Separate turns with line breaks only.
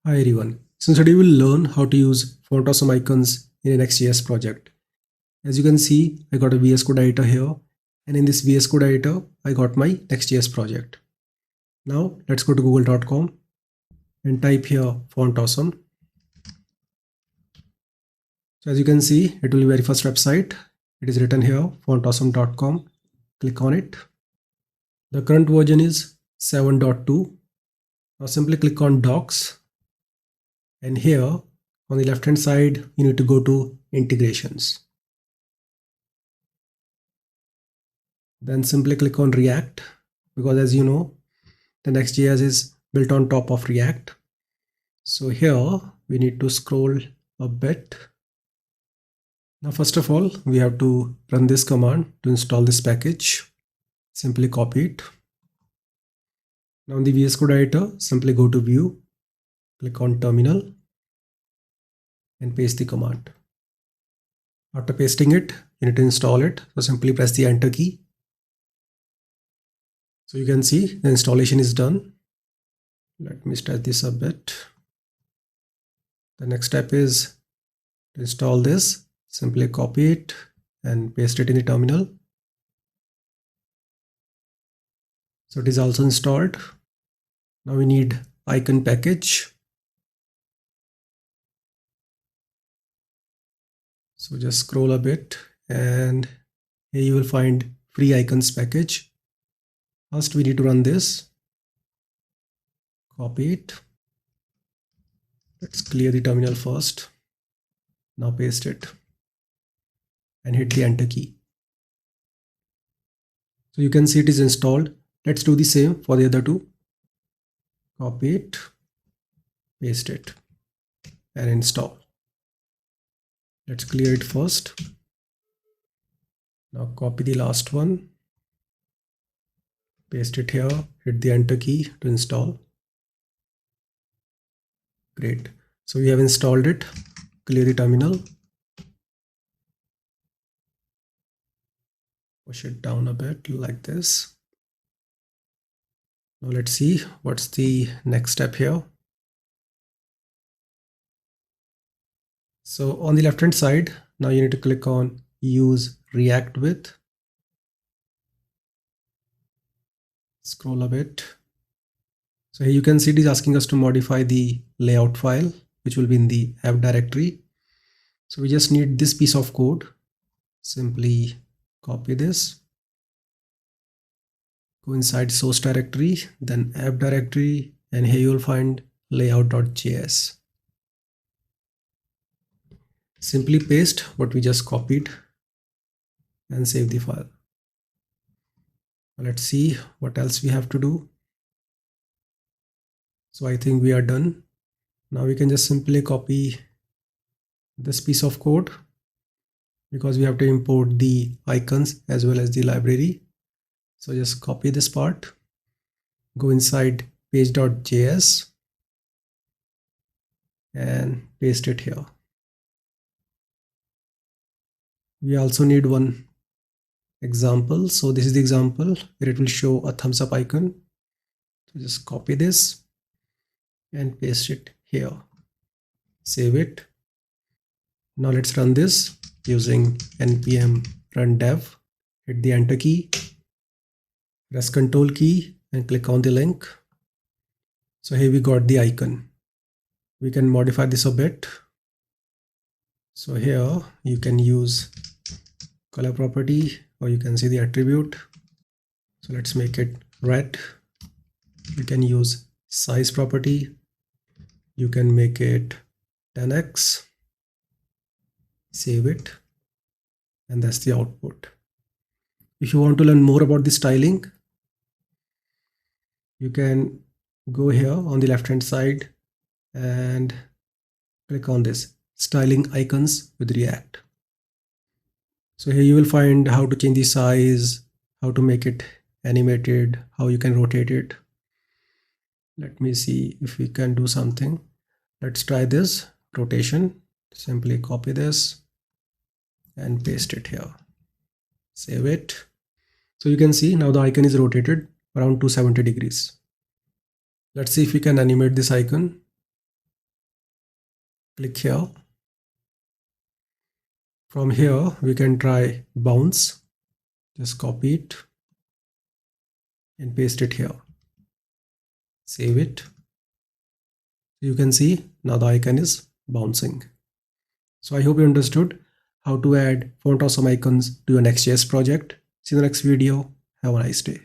Hi everyone. So today we'll learn how to use fontawesome icons in a next.js project. As you can see, I got a VS Code editor here, and in this VS Code editor, I got my next.js project. Now let's go to google.com and type here fontawesome. So as you can see, it will be very first website. It is written here fontawesome.com. Click on it. The current version is 7.2. Now simply click on docs. And here on the left hand side, you need to go to integrations. Then simply click on React, because as you know, the next.js is built on top of React. So here we need to scroll a bit. Now first of all, we have to run this command to install this package. Simply copy it. Now in the VS Code editor, simply go to View, click on Terminal and paste the command. After pasting it, you need to install it. So simply press the Enter key. So you can see the installation is done. Let me stretch this a bit. The next step is to install this. Simply copy it and paste it in the terminal. So it is also installed. Now we need icon package. So just scroll a bit and here you will find free icons package. First we need to run this. Copy it. Let's clear the terminal first. Now paste it and hit the Enter key. So you can see it is installed. Let's do the same for the other two. Copy it, paste it and install. Let's clear it first. Now copy the last one, paste it here, hit the Enter key to install. Great. So we have installed it. Clear the terminal. Push it down a bit like this. Now let's see what's the next step here. So on the left hand side, now you need to click on Use React With. Scroll a bit. So here you can see it is asking us to modify the layout file, which will be in the app directory. So we just need this piece of code. Simply copy this. Go inside source directory, then app directory, and here you will find layout.js. Simply paste what we just copied and save the file. Let's see what else we have to do. So I think we are done. Now we can just simply copy this piece of code because we have to import the icons as well as the library. So just copy this part, go inside page.js and paste it here. We also need one example. So this is the example where it will show a thumbs up icon. So just copy this and paste it here. Save it. Now let's run this using npm run dev. Hit the Enter key. Press Ctrl key and click on the link. So here we got the icon. We can modify this a bit. So here you can use color property or you can see the attribute. So let's make it red. You can use size property. You can make it 10x. Save it. And that's the output. If you want to learn more about the styling, you can go here on the left hand side and click on this styling icons with React. So here you will find how to change the size, how to make it animated, how you can rotate it. Let me see if we can do something. Let's try this rotation. Simply copy this and paste it here. Save it. So you can see now the icon is rotated around 270 degrees. Let's see if we can animate this icon. Click here. From here, we can try bounce. Just copy it and paste it here. Save it. You can see now the icon is bouncing. So I hope you understood how to add font awesome icons to your next.js project. See you in the next video. Have a nice day.